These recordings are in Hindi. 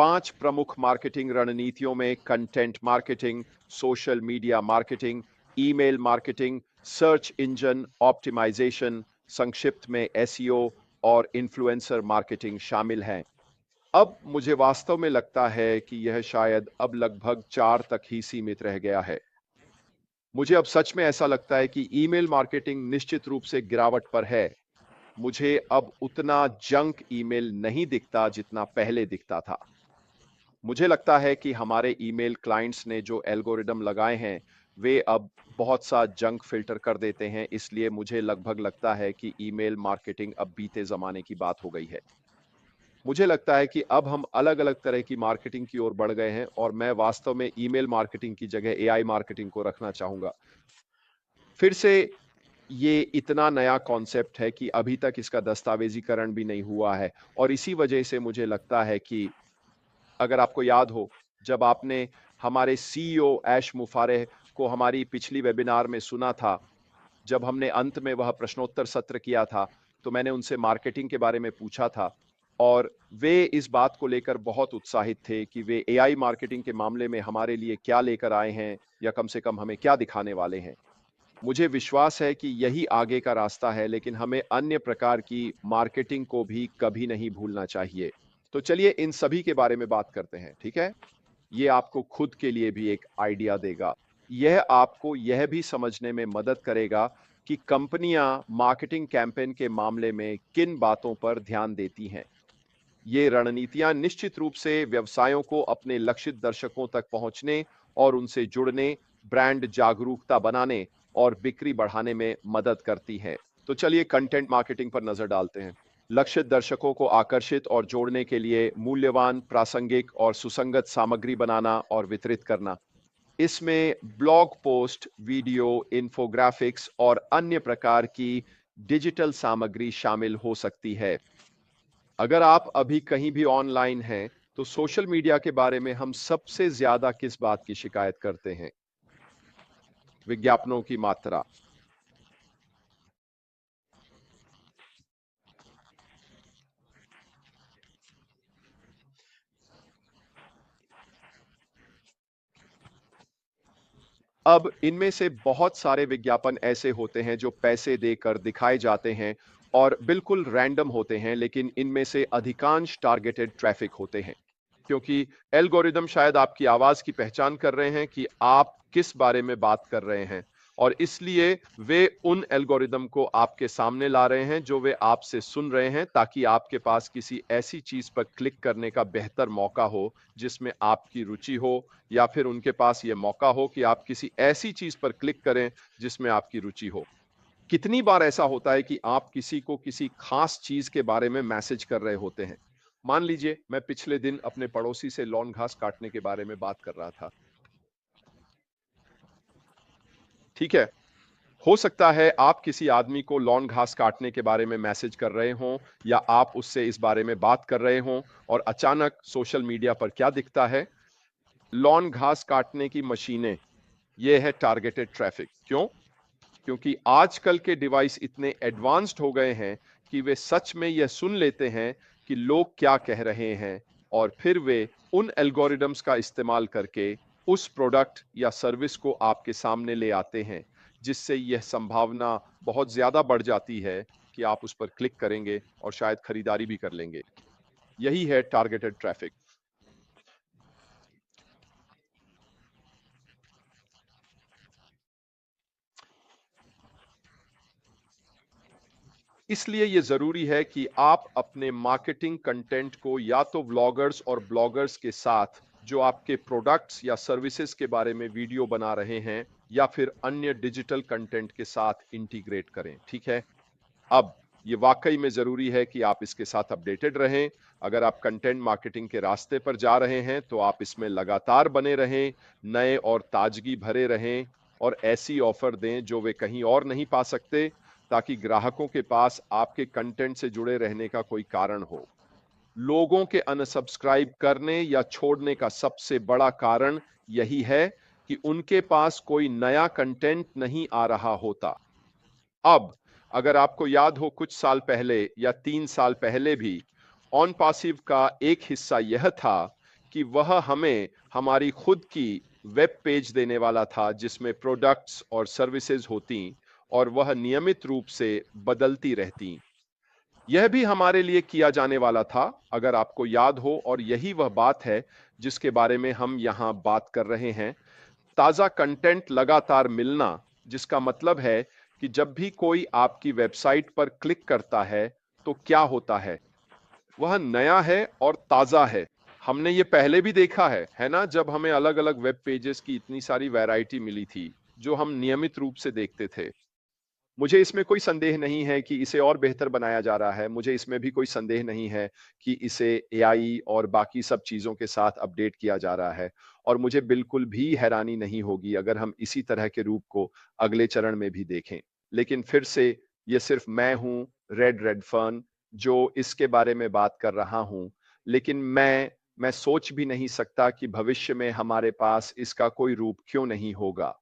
5 प्रमुख मार्केटिंग रणनीतियों में content marketing, social media marketing, email marketing, search engine optimisation, संक्षिप्त में एसईओ और इन्फ्लुएंसर मार्केटिंग शामिल हैं। अब मुझे वास्तव में लगता है कि यह शायद अब लगभग 4 तक ही सीमित रह गया है। मुझे अब सच में ऐसा लगता है कि ईमेल मार्केटिंग निश्चित रूप से गिरावट पर है। मुझे अब उतना जंक ईमेल नहीं दिखता जितना पहले दिखता था। मुझे लगता है कि हमारे ईमेल क्लाइंट्स ने जो एल्गोरिदम लगाए हैं, वे अब बहुत सा जंक फ़िल्टर कर देते हैं, इसलिए मुझे लगभग लगता है कि ईमेल मार्केटिंग अब बीते ज़माने की बात हो गई है। मुझे लगता है कि अब हम अलग-अलग तरह की मार्केटिंग की ओर बढ़ गए हैं और मैं वास्तव में ईमेल मार्केटिंग की जगह एआई मार्केटिंग को रखना चाहूँगा। फिर से ये इतना नया कॉन्सेप्ट है कि अभी तक इसका दस्तावेज़ीकरण भी नहीं हुआ है और इसी वजह से मुझे लगता है कि अगर आपको याद हो, जब आपने हमारे सीईओ ऐश मुफारेह को हमारी पिछली वेबिनार में सुना था, जब हमने अंत में वह प्रश्नोत्तर सत्र किया था, तो मैंने उनसे मार्केटिंग के बारे में पूछा था और वे इस बात को लेकर बहुत उत्साहित थे कि वे एआई मार्केटिंग के मामले में हमारे लिए क्या लेकर आए हैं या कम से कम हमें क्या दिखाने वाले हैं। मुझे विश्वास है कि यही आगे का रास्ता है, लेकिन हमें अन्य प्रकार की मार्केटिंग को भी कभी नहीं भूलना चाहिए। तो चलिए इन सभी के बारे में बात करते हैं, ठीक है? ये आपको खुद के लिए भी एक आइडिया देगा। यह आपको यह भी समझने में मदद करेगा कि कंपनियां मार्केटिंग कैंपेन के मामले में किन बातों पर ध्यान देती हैं। ये रणनीतियां निश्चित रूप से व्यवसायों को अपने लक्षित दर्शकों तक पहुंचने और उनसे जुड़ने, ब्रांड जागरूकता बनाने और बिक्री बढ़ाने में मदद करती हैं। तो चलिए कंटेंट मार्केटिंग पर नजर डालते हैं। लक्षित दर्शकों को आकर्षित और जोड़ने के लिए मूल्यवान, प्रासंगिक और सुसंगत सामग्री बनाना और वितरित करना। इसमें ब्लॉग पोस्ट, वीडियो, इन्फोग्राफिक्स और अन्य प्रकार की डिजिटल सामग्री शामिल हो सकती है। अगर आप अभी कहीं भी ऑनलाइन हैं, तो सोशल मीडिया के बारे में हम सबसे ज्यादा किस बात की शिकायत करते हैं? विज्ञापनों की मात्रा। अब इनमें से बहुत सारे विज्ञापन ऐसे होते हैं जो पैसे देकर दिखाए जाते हैं और बिल्कुल रैंडम होते हैं, लेकिन इनमें से अधिकांश टारगेटेड ट्रैफिक होते हैं, क्योंकि एल्गोरिदम शायद आपकी आवाज की पहचान कर रहे हैं कि आप किस बारे में बात कर रहे हैं और इसलिए वे उन एल्गोरिदम को आपके सामने ला रहे हैं जो वे आपसे सुन रहे हैं, ताकि आपके पास किसी ऐसी चीज पर क्लिक करने का बेहतर मौका हो जिसमें आपकी रुचि हो, या फिर उनके पास यह मौका हो कि आप किसी ऐसी चीज पर क्लिक करें जिसमें आपकी रुचि हो। कितनी बार ऐसा होता है कि आप किसी को किसी खास चीज के बारे में मैसेज कर रहे होते हैं। मान लीजिए मैं पिछले दिन अपने पड़ोसी से लॉन घास काटने के बारे में बात कर रहा था। ठीक है, हो सकता है आप किसी आदमी को लॉन घास काटने के बारे में मैसेज कर रहे हों या आप उससे इस बारे में बात कर रहे हों और अचानक सोशल मीडिया पर क्या दिखता है? लॉन घास काटने की मशीनें। यह है टारगेटेड ट्रैफिक। क्यों? क्योंकि आजकल के डिवाइस इतने एडवांस्ड हो गए हैं कि वे सच में यह सुन लेते हैं कि लोग क्या कह रहे हैं और फिर वे उन एल्गोरिदम्स का इस्तेमाल करके उस प्रोडक्ट या सर्विस को आपके सामने ले आते हैं, जिससे यह संभावना बहुत ज्यादा बढ़ जाती है कि आप उस पर क्लिक करेंगे और शायद खरीदारी भी कर लेंगे। यही है टारगेटेड ट्रैफिक। इसलिए ये ज़रूरी है कि आप अपने मार्केटिंग कंटेंट को या तो व्लॉगर्स और ब्लॉगर्स के साथ जो आपके प्रोडक्ट्स या सर्विसेज के बारे में वीडियो बना रहे हैं, या फिर अन्य डिजिटल कंटेंट के साथ इंटीग्रेट करें। ठीक है? अब ये वाकई में ज़रूरी है कि आप इसके साथ अपडेटेड रहें। अगर आप कंटेंट मार्केटिंग के रास्ते पर जा रहे हैं, तो आप इसमें लगातार बने रहें, नए और ताजगी भरे रहें और ऐसी ऑफर दें जो वे कहीं और नहीं पा सकते, ताकि ग्राहकों के पास आपके कंटेंट से जुड़े रहने का कोई कारण हो। लोगों के अनसब्सक्राइब करने या छोड़ने का सबसे बड़ा कारण यही है कि उनके पास कोई नया कंटेंट नहीं आ रहा होता। अब अगर आपको याद हो, कुछ साल पहले या 3 साल पहले भी ऑन पासिव का एक हिस्सा यह था कि वह हमें हमारी खुद की वेब पेज देने वाला था जिसमें प्रोडक्ट्स और सर्विसेज होती और वह नियमित रूप से बदलती रहती। यह भी हमारे लिए किया जाने वाला था, अगर आपको याद हो, और यही वह बात है जिसके बारे में हम यहां बात कर रहे हैं। ताजा कंटेंट लगातार मिलना, जिसका मतलब है कि जब भी कोई आपकी वेबसाइट पर क्लिक करता है तो क्या होता है, वह नया है और ताजा है। हमने ये पहले भी देखा है ना, जब हमें अलग अलग वेब पेजेस की इतनी सारी वैरायटी मिली थी जो हम नियमित रूप से देखते थे। मुझे इसमें कोई संदेह नहीं है कि इसे और बेहतर बनाया जा रहा है। मुझे इसमें भी कोई संदेह नहीं है कि इसे एआई और बाकी सब चीज़ों के साथ अपडेट किया जा रहा है, और मुझे बिल्कुल भी हैरानी नहीं होगी अगर हम इसी तरह के रूप को अगले चरण में भी देखें। लेकिन फिर से, ये सिर्फ मैं हूँ, रेड रेडफर्न, जो इसके बारे में बात कर रहा हूँ। लेकिन मैं सोच भी नहीं सकता कि भविष्य में हमारे पास इसका कोई रूप क्यों नहीं होगा।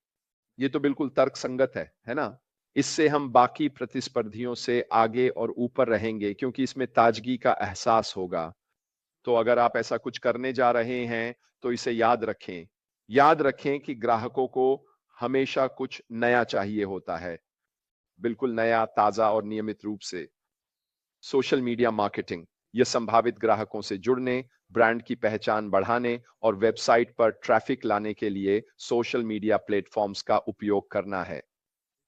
ये तो बिल्कुल तर्कसंगत है ना? इससे हम बाकी प्रतिस्पर्धियों से आगे और ऊपर रहेंगे क्योंकि इसमें ताजगी का एहसास होगा। तो अगर आप ऐसा कुछ करने जा रहे हैं, तो इसे याद रखें। याद रखें कि ग्राहकों को हमेशा कुछ नया चाहिए होता है। बिल्कुल नया, ताज़ा और नियमित रूप से। सोशल मीडिया मार्केटिंग, यह संभावित ग्राहकों से जुड़ने, ब्रांड की पहचान बढ़ाने और वेबसाइट पर ट्रैफिक लाने के लिए सोशल मीडिया प्लेटफॉर्म्स का उपयोग करना है।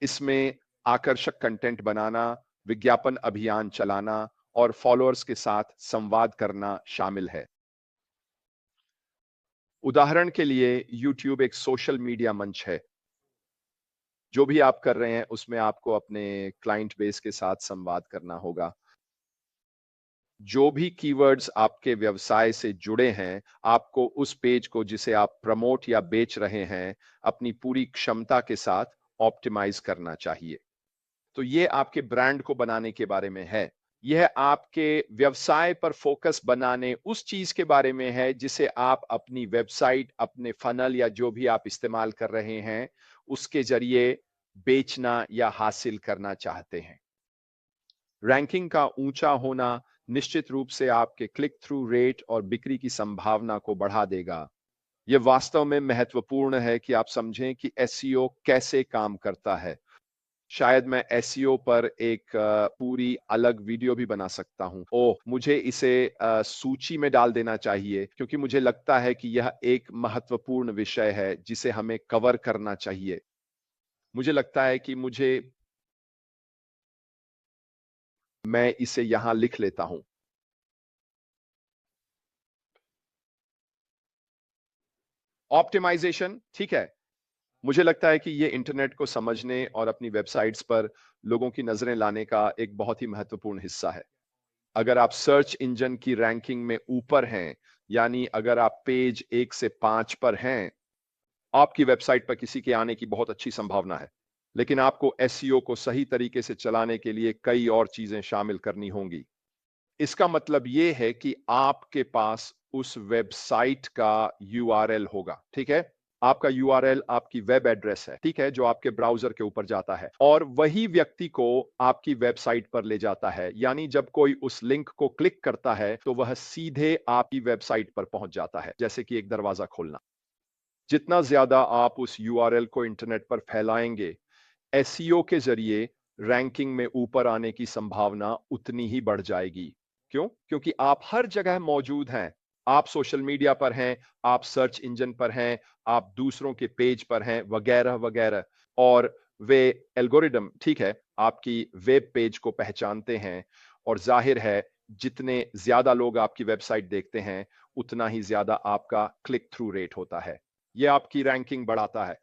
इसमें आकर्षक कंटेंट बनाना, विज्ञापन अभियान चलाना और फॉलोअर्स के साथ संवाद करना शामिल है। उदाहरण के लिए, यूट्यूब एक सोशल मीडिया मंच है। जो भी आप कर रहे हैं उसमें आपको अपने क्लाइंट बेस के साथ संवाद करना होगा। जो भी कीवर्ड्स आपके व्यवसाय से जुड़े हैं, आपको उस पेज को जिसे आप प्रमोट या बेच रहे हैं, अपनी पूरी क्षमता के साथ ऑप्टिमाइज करना चाहिए। तो ये आपके ब्रांड को बनाने के बारे में है। यह आपके व्यवसाय पर फोकस बनाने उस चीज के बारे में है जिसे आप अपनी वेबसाइट, अपने फनल या जो भी आप इस्तेमाल कर रहे हैं, उसके जरिए बेचना या हासिल करना चाहते हैं। रैंकिंग का ऊंचा होना निश्चित रूप से आपके क्लिक थ्रू रेट और बिक्री की संभावना को बढ़ा देगा। यह वास्तव में महत्वपूर्ण है कि आप समझें कि एसईओ कैसे काम करता है। शायद मैं एसईओ पर एक पूरी अलग वीडियो भी बना सकता हूं। ओह, मुझे इसे सूची में डाल देना चाहिए क्योंकि मुझे लगता है कि यह एक महत्वपूर्ण विषय है जिसे हमें कवर करना चाहिए। मुझे लगता है कि मैं इसे यहां लिख लेता हूं। ऑप्टिमाइजेशन, ठीक है। मुझे लगता है कि ये इंटरनेट को समझने और अपनी वेबसाइट्स पर लोगों की नजरें लाने का एक बहुत ही महत्वपूर्ण हिस्सा है। अगर आप सर्च इंजन की रैंकिंग में ऊपर हैं, यानी अगर आप पेज 1 से 5 पर हैं, आपकी वेबसाइट पर किसी के आने की बहुत अच्छी संभावना है। लेकिन आपको एसईओ को सही तरीके से चलाने के लिए कई और चीजें शामिल करनी होंगी। इसका मतलब ये है कि आपके पास उस वेबसाइट का यूआरएल होगा, ठीक है? आपका यूआरएल आपकी वेब एड्रेस है, ठीक है? जो आपके ब्राउज़र के ऊपर जाता है और वही व्यक्ति को आपकी वेबसाइट पर ले जाता है। यानी जब कोई उस लिंक को क्लिक करता है, तो वह सीधे आपकी वेबसाइट पर पहुंच जाता है, जैसे कि एक दरवाजा खोलना। जितना ज़्यादा आप उस यूआरएल को इंटरनेट पर फैलाएंगे, एसईओ के ज़रिए रैंकिंग में ऊपर आने की संभावना उतनी ही बढ़ जाएगी। क्यों? क्योंकि आप हर जगह मौजूद हैं। आप सोशल मीडिया पर हैं, आप सर्च इंजन पर हैं, आप दूसरों के पेज पर हैं, वगैरह-वगैरह, और वे एल्गोरिदम, ठीक है, आपकी वेब पेज को पहचानते हैं और ज़ाहिर है, जितने ज़्यादा लोग आपकी वेबसाइट देखते हैं, उतना ही ज़्यादा आपका क्लिक थ्रू रेट होता है। ये आपकी रैंकिंग बढ़ाता है।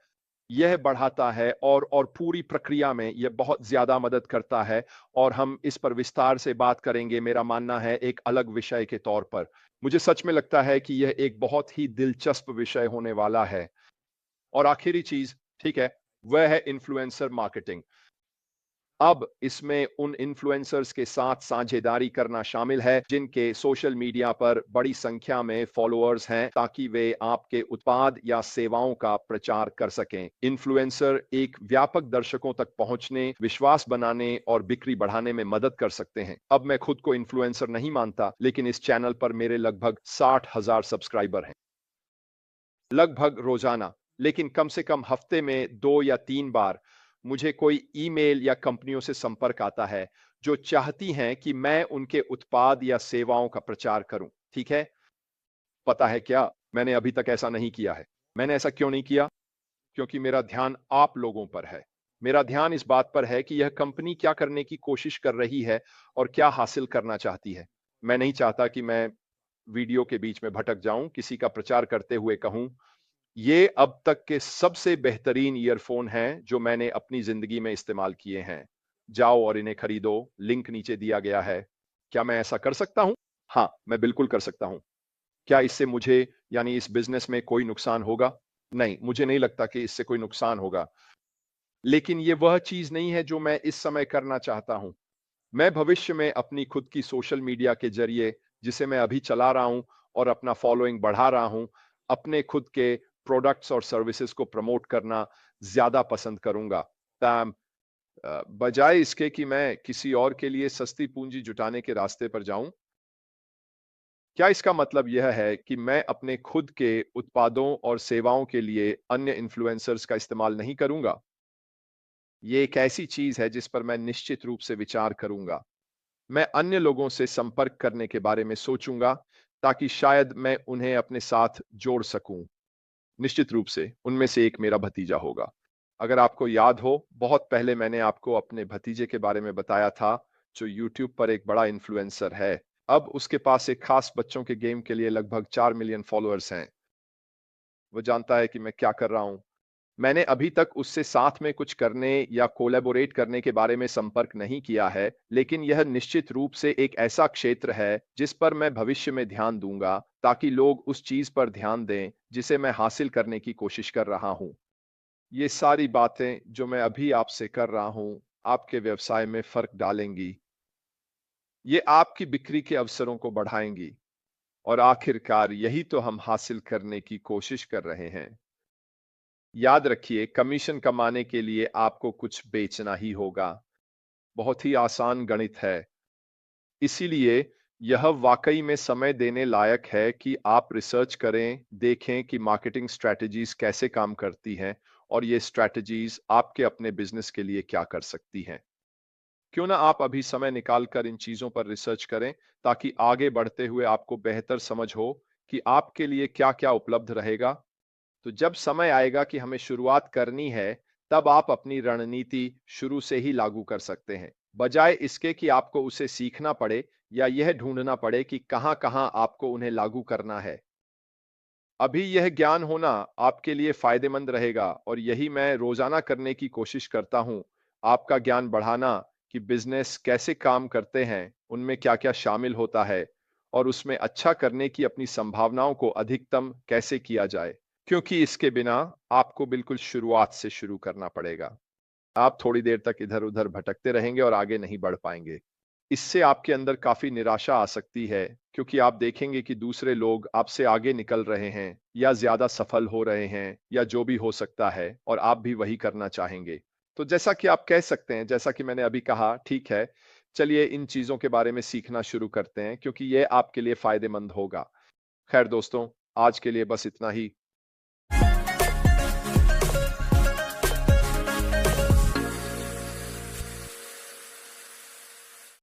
यह बढ़ाता है और पूरी प्रक्रिया में यह बहुत ज़्यादा मदद करता है, और हम इस पर विस्तार से बात करेंगे, मेरा मानना है, एक अलग विषय के तौर पर। मुझे सच में लगता है कि यह एक बहुत ही दिलचस्प विषय होने वाला है। और आखिरी चीज़, ठीक है, वह है इन्फ्लुएंसर मार्केटिंग। अब इसमें उन इन्फ्लुएंसर्स के साथ साझेदारी करना शामिल है जिनके सोशल मीडिया पर बड़ी संख्या में फॉलोअर्स हैं, ताकि वे आपके उत्पाद या सेवाओं का प्रचार कर सकें। इन्फ्लुएंसर एक व्यापक दर्शकों तक पहुंचने, विश्वास बनाने और बिक्री बढ़ाने में मदद कर सकते हैं। अब मैं खुद को इन्फ्लुएंसर नहीं मानता, लेकिन इस चैनल पर मेरे लगभग 60,000 सब्सक्राइबर हैं। लगभग रोजाना, लेकिन कम से कम हफ्ते में 2 या 3 बार मुझे कोई ईमेल या कंपनियों से संपर्क आता है जो चाहती हैं कि मैं उनके उत्पाद या सेवाओं का प्रचार करूं। ठीक है? पता है क्या? मैंने अभी तक ऐसा नहीं किया है। मैंने ऐसा क्यों नहीं किया? क्योंकि मेरा ध्यान आप लोगों पर है। मेरा ध्यान इस बात पर है कि यह कंपनी क्या करने की कोशिश कर रही है और क्या हासिल करना चाहती है। मैं नहीं चाहता कि मैं वीडियो के बीच में भटक जाऊं, किसी का प्रचार करते हुए कहूं, ये अब तक के सबसे बेहतरीन ईयरफोन हैं जो मैंने अपनी जिंदगी में इस्तेमाल किए हैं। जाओ और इन्हें खरीदो, लिंक नीचे दिया गया है। क्या मैं ऐसा कर सकता हूं? हाँ, मैं बिल्कुल कर सकता हूं। क्या इससे मुझे, यानी इस बिजनेस में कोई नुकसान होगा? नहीं, मुझे नहीं लगता कि इससे कोई नुकसान होगा। लेकिन ये वह चीज नहीं है जो मैं इस समय करना चाहता हूं। मैं भविष्य में अपनी खुद की सोशल मीडिया के जरिए, जिसे मैं अभी चला रहा हूं और अपना फॉलोइंग बढ़ा रहा हूं, अपने खुद के प्रोडक्ट्स और सर्विसेज को प्रमोट करना ज्यादा पसंद करूंगा। तम बजाय इसके कि मैं किसी और के लिए सस्ती पूंजी जुटाने के रास्ते पर जाऊं। क्या इसका मतलब यह है कि मैं अपने खुद के उत्पादों और सेवाओं के लिए अन्य इन्फ्लुएंसर्स का इस्तेमाल नहीं करूंगा? ये एक ऐसी चीज है जिस पर मैं निश्चित रूप से विचार करूंगा। मैं अन्य लोगों से संपर्क करने के बारे में सोचूंगा, ताकि शायद मैं उन्हें अपने साथ जोड़ सकूं। निश्चित रूप से उनमें से एक मेरा भतीजा होगा। अगर आपको याद हो, बहुत पहले मैंने आपको अपने भतीजे के बारे में बताया था, जो यूट्यूब पर एक बड़ा इन्फ्लुएंसर है। अब उसके पास एक खास बच्चों के गेम के लिए लगभग 4 मिलियन फॉलोअर्स हैं। वो जानता है कि मैं क्या कर रहा हूं। मैंने अभी तक उससे साथ में कुछ करने या कोलैबोरेट करने के बारे में संपर्क नहीं किया है, लेकिन यह निश्चित रूप से एक ऐसा क्षेत्र है जिस पर मैं भविष्य में ध्यान दूंगा, ताकि लोग उस चीज पर ध्यान दें जिसे मैं हासिल करने की कोशिश कर रहा हूं। ये सारी बातें जो मैं अभी आपसे कर रहा हूं, आपके व्यवसाय में फर्क डालेंगी। ये आपकी बिक्री के अवसरों को बढ़ाएंगी, और आखिरकार यही तो हम हासिल करने की कोशिश कर रहे हैं। याद रखिए, कमीशन कमाने के लिए आपको कुछ बेचना ही होगा। बहुत ही आसान गणित है। इसीलिए यह वाकई में समय देने लायक है कि आप रिसर्च करें, देखें कि मार्केटिंग स्ट्रैटेजीज कैसे काम करती हैं और ये स्ट्रैटेजीज आपके अपने बिजनेस के लिए क्या कर सकती हैं। क्यों ना आप अभी समय निकाल कर इन चीजों पर रिसर्च करें, ताकि आगे बढ़ते हुए आपको बेहतर समझ हो कि आपके लिए क्या-क्या उपलब्ध रहेगा। तो जब समय आएगा कि हमें शुरुआत करनी है, तब आप अपनी रणनीति शुरू से ही लागू कर सकते हैं, बजाय इसके कि आपको उसे सीखना पड़े या यह ढूंढना पड़े कि कहां-कहां आपको उन्हें लागू करना है। अभी यह ज्ञान होना आपके लिए फायदेमंद रहेगा, और यही मैं रोजाना करने की कोशिश करता हूं। आपका ज्ञान बढ़ाना कि बिजनेस कैसे काम करते हैं, उनमें क्या-क्या शामिल होता है, और उसमें अच्छा करने की अपनी संभावनाओं को अधिकतम कैसे किया जाए। क्योंकि इसके बिना आपको बिल्कुल शुरुआत से शुरू करना पड़ेगा। आप थोड़ी देर तक इधर-उधर भटकते रहेंगे और आगे नहीं बढ़ पाएंगे। इससे आपके अंदर काफी निराशा आ सकती है, क्योंकि आप देखेंगे कि दूसरे लोग आपसे आगे निकल रहे हैं या ज्यादा सफल हो रहे हैं या जो भी हो सकता है, और आप भी वही करना चाहेंगे। तो जैसा कि आप कह सकते हैं, जैसा कि मैंने अभी कहा, ठीक है, चलिए इन चीजों के बारे में सीखना शुरू करते हैं, क्योंकि ये आपके लिए फायदेमंद होगा। खैर दोस्तों, आज के लिए बस इतना ही।